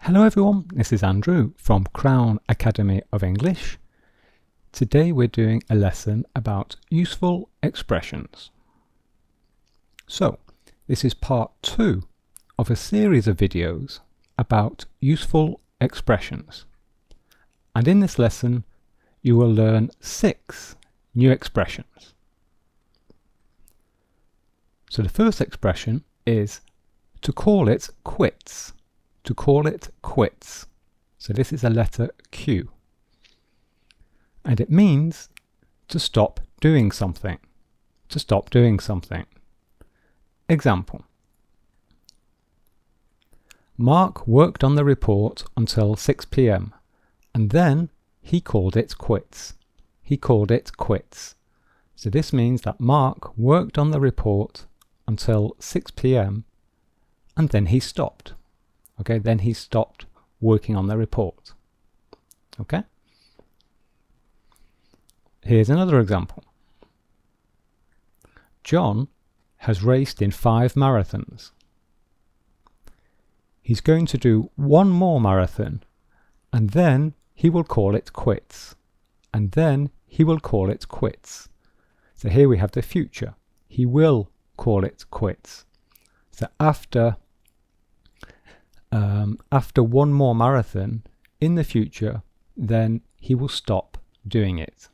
Hello everyone, this is Andrew from Crown Academy of English. Today we're doing a lesson about useful expressions. So, this is part 2 of a series of videos about useful expressions. And in this lesson, you will learn 6 new expressions. So the first expression is to call it quits. To call it quits. So this is a letter Q. And it means to stop doing something. To stop doing something. Example. Mark worked on the report until 6 p.m. and then he called it quits. He called it quits. So this means that Mark worked on the report until 6 p.m. and then he stopped. Okay, then he stopped working on the report. Okay? Here's another example. John has raced in 5 marathons. He's going to do 1 more marathon and then he will call it quits. And then he will call it quits. So here we have the future. He will call it quits. So after 1 more marathon in the future, then he will stop doing it.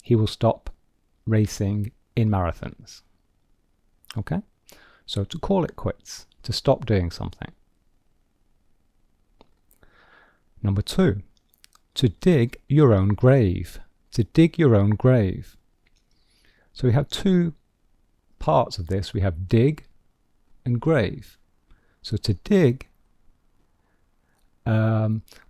He will stop racing in marathons. Okay? So to call it quits, to stop doing something. Number 2, to dig your own grave. To dig your own grave. So we have 2 parts of this. We have dig and grave. So to dig,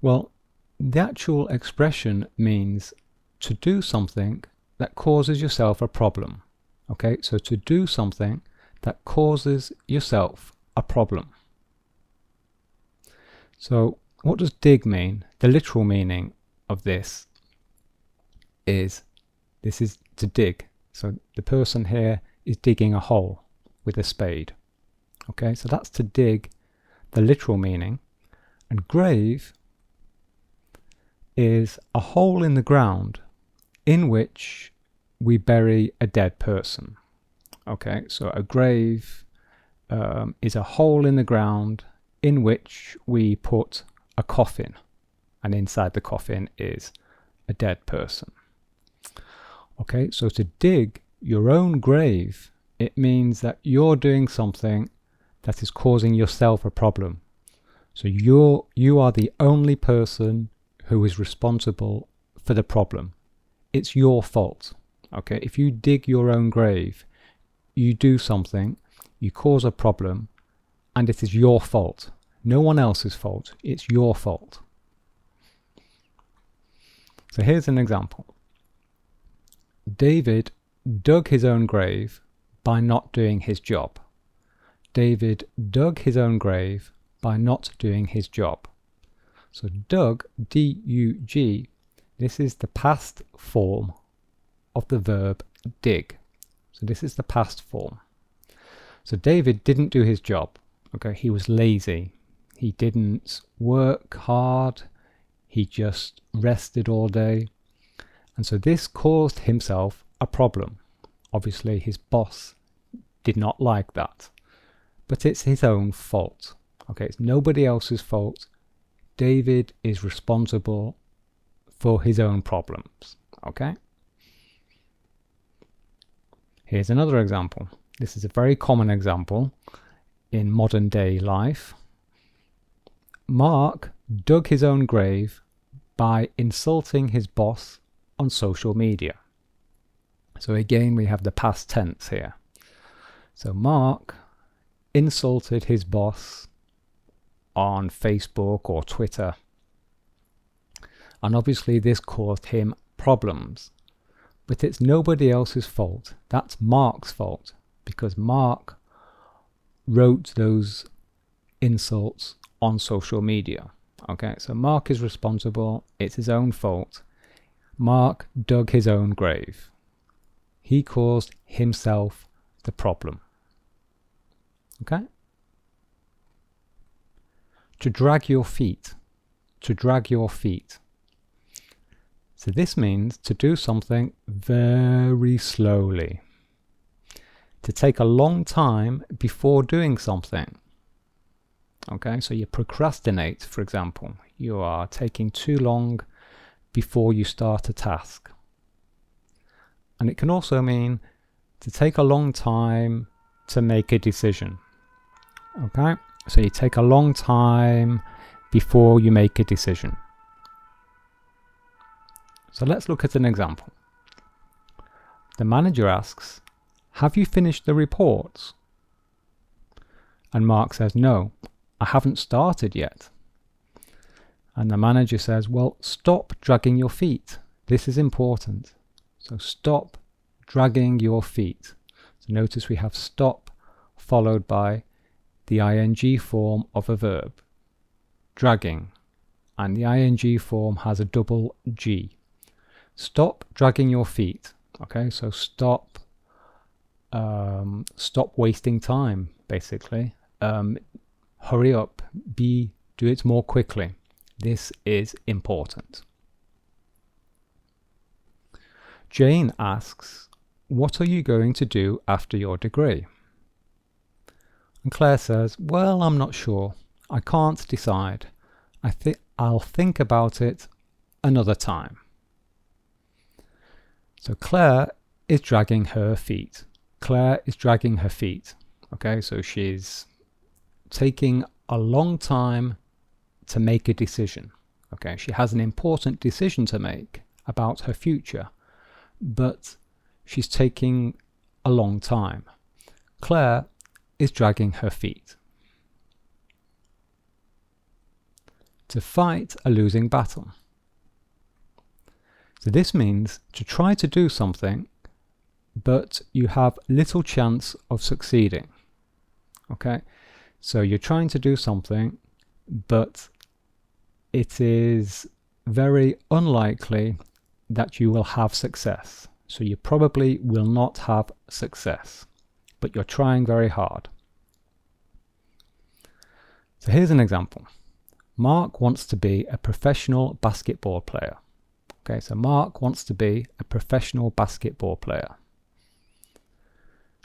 well, the actual expression means to do something that causes yourself a problem. Okay, so to do something that causes yourself a problem. So what does dig mean? The literal meaning of this is to dig. So the person here is digging a hole with a spade. Okay, so that's to dig, the literal meaning. And grave is a hole in the ground in which we bury a dead person. Okay, so a grave is a hole in the ground in which we put a coffin, and inside the coffin is a dead person. Okay, so to dig your own grave, it means that you're doing something that is causing yourself a problem. So you are the only person who is responsible for the problem. It's your fault. Okay, if you dig your own grave, you do something, you cause a problem, and it is your fault. No one else's fault. It's your fault. So here's an example. David dug his own grave by not doing his job. David dug his own grave by not doing his job. So dug, D-U-G, this is the past form of the verb dig. So this is the past form. So David didn't do his job. Okay, he was lazy. He didn't work hard. He just rested all day. And so this caused himself a problem. Obviously his boss did not like that. But it's his own fault. Okay, it's nobody else's fault. David is responsible for his own problems. Okay? Here's another example. This is a very common example in modern day life. Mark dug his own grave by insulting his boss on social media. So again, we have the past tense here. So Mark insulted his boss on Facebook or Twitter, and obviously this caused him problems, but it's nobody else's fault. That's Mark's fault, because Mark wrote those insults on social media. Okay, so Mark is responsible. It's his own fault. Mark dug his own grave. He caused himself the problem. Okay? To drag your feet. to drag your feet. So this means to do something very slowly. To take a long time before doing something. Okay, so you procrastinate, for example. You are taking too long before you start a task. And it can also mean to take a long time to make a decision. Okay, so you take a long time before you make a decision. So let's look at an example. The manager asks, "Have you finished the reports?" And Mark says, "No, I haven't started yet." And the manager says, "Well, stop dragging your feet. This is important." So stop dragging your feet. So notice we have stop followed by the ing form of a verb, dragging. And the ing form has a double G. Stop dragging your feet. Okay, so stop wasting time, basically. Hurry up, do it more quickly. This is important. Jane asks, "What are you going to do after your degree?" And Claire says, "Well, I'm not sure. I can't decide. I'll think about it another time." So Claire is dragging her feet. Claire is dragging her feet. Okay, so she's taking a long time to make a decision. Okay, she has an important decision to make about her future, but she's taking a long time. Claire is dragging her feet. To fight a losing battle. So this means to try to do something, but you have little chance of succeeding. Okay, so you're trying to do something, but it is very unlikely that you will have success. So you probably will not have success, but you're trying very hard. So here's an example. Mark wants to be a professional basketball player. Okay, so Mark wants to be a professional basketball player.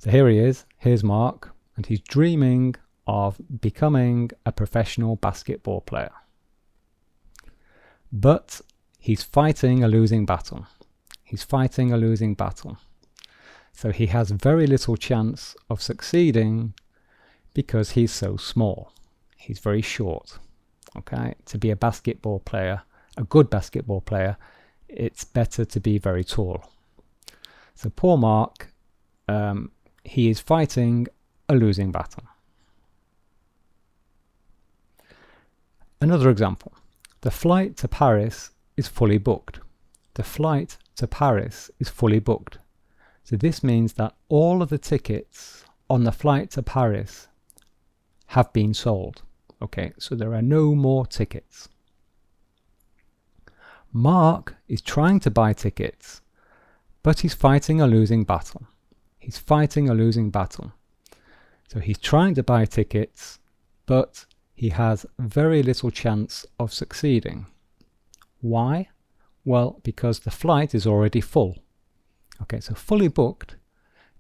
So here he is, here's Mark, and he's dreaming of becoming a professional basketball player. But he's fighting a losing battle. He's fighting a losing battle. So he has very little chance of succeeding because he's so small. He's very short. Okay, to be a basketball player, a good basketball player, it's better to be very tall. So poor Mark, he is fighting a losing battle. Another example. The flight to Paris is fully booked. The flight to Paris is fully booked. So this means that all of the tickets on the flight to Paris have been sold. Okay, so there are no more tickets. Mark is trying to buy tickets, but he's fighting a losing battle. He's fighting a losing battle. So he's trying to buy tickets, but he has very little chance of succeeding. Why? Well, because the flight is already full. Okay, so fully booked,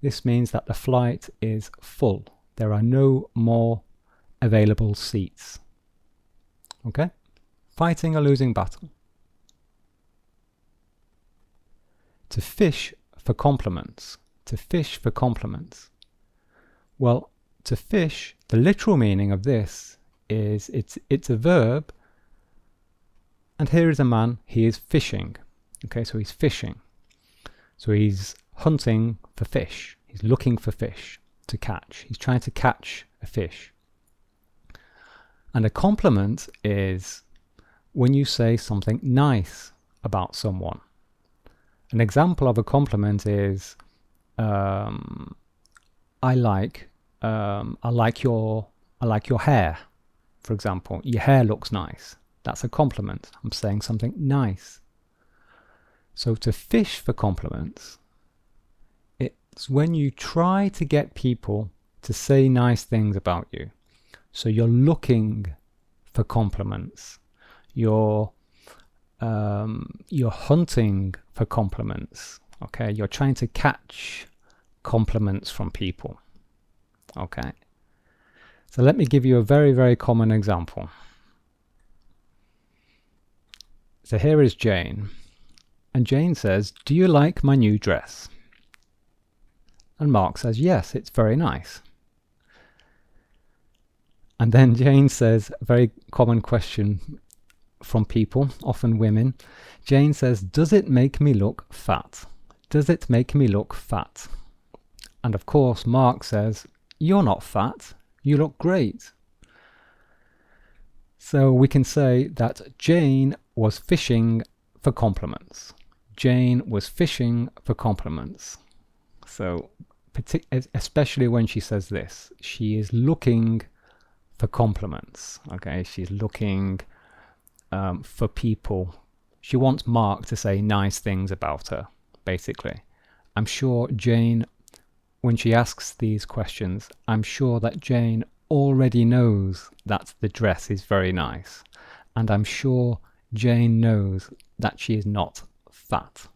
this means that the flight is full. There are no more available seats. Okay? Fighting a losing battle. To fish for compliments. To fish for compliments. Well, to fish, the literal meaning of this is it's a verb, and here is a man, he is fishing. Okay, so he's fishing. So he's hunting for fish. He's looking for fish to catch. He's trying to catch a fish. And a compliment is when you say something nice about someone. An example of a compliment is, I like your hair. For example, your hair looks nice. That's a compliment. I'm saying something nice. So to fish for compliments, it's when you try to get people to say nice things about you. So you're looking for compliments. you're hunting for compliments. Okay, you're trying to catch compliments from people. Okay, so let me give you a very, very common example. So here is Jane, and Jane says, "Do you like my new dress?" And Mark says, "Yes, it's very nice." And then Jane says, a very common question from people, often women. Jane says, "Does it make me look fat? Does it make me look fat?" And of course, Mark says, "You're not fat. You look great." So we can say that Jane was fishing for compliments. Jane was fishing for compliments. So especially when she says this, she is looking for compliments. Okay, she's looking for people. She wants Mark to say nice things about her, basically. I'm sure Jane, when she asks these questions, I'm sure that Jane already knows that the dress is very nice. And I'm sure Jane knows that she is not fat.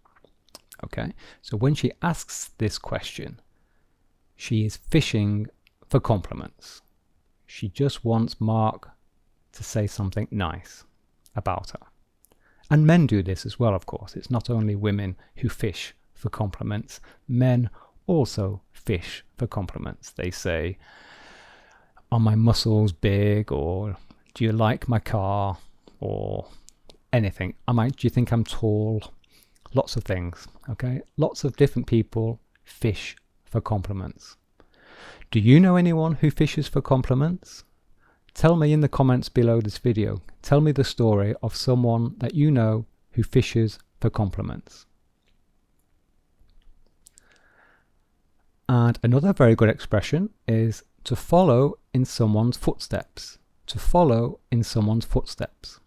Okay, so when she asks this question, she is fishing for compliments. She just wants Mark to say something nice about her. And men do this as well, of course. It's not only women who fish for compliments. Men also fish for compliments. They say, "Are my muscles big?" or "Do you like my car?" or anything. Do you think I'm tall? Lots of things, okay? Lots of different people fish for compliments. Do you know anyone who fishes for compliments? Tell me in the comments below this video. Tell me the story of someone that you know who fishes for compliments. And another very good expression is to follow in someone's footsteps. To follow in someone's footsteps.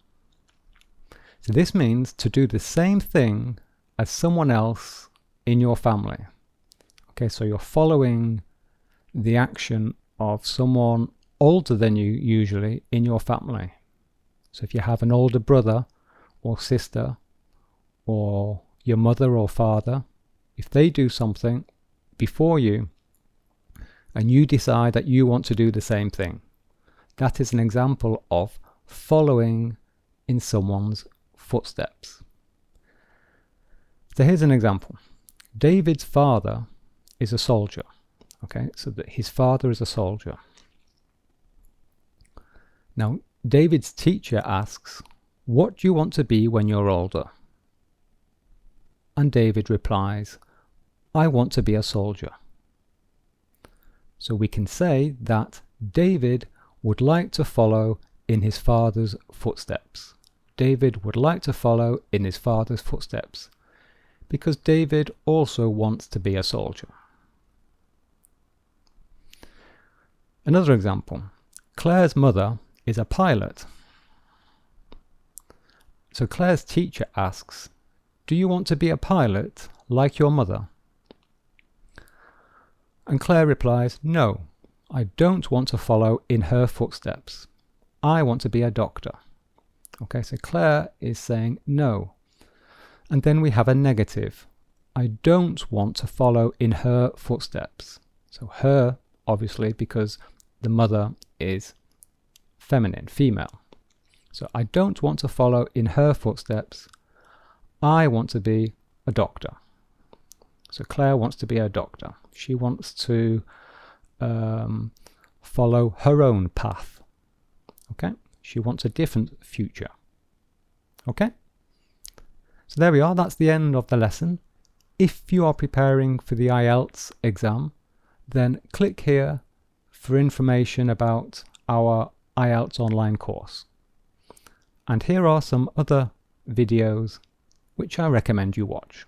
So this means to do the same thing as someone else in your family. Okay, so you're following the action of someone older than you, usually, in your family. So if you have an older brother or sister, or your mother or father, if they do something before you, and you decide that you want to do the same thing, that is an example of following in someone's footsteps. So here's an example. David's father is a soldier. Okay, so that his father is a soldier. Now, David's teacher asks, "What do you want to be when you're older?" And David replies, "I want to be a soldier." So we can say that David would like to follow in his father's footsteps. David would like to follow in his father's footsteps because David also wants to be a soldier. Another example. Claire's mother is a pilot. So Claire's teacher asks, "Do you want to be a pilot like your mother?" And Claire replies, "No, I don't want to follow in her footsteps. I want to be a doctor." Okay, so Claire is saying no. And then we have a negative. I don't want to follow in her footsteps. So her, obviously, because the mother is feminine, female. So I don't want to follow in her footsteps. I want to be a doctor. So Claire wants to be a doctor. She wants to follow her own path. Okay? She wants a different future. Okay? So there we are. That's the end of the lesson. If you are preparing for the IELTS exam, then click here for information about our IELTS online course. And here are some other videos which I recommend you watch.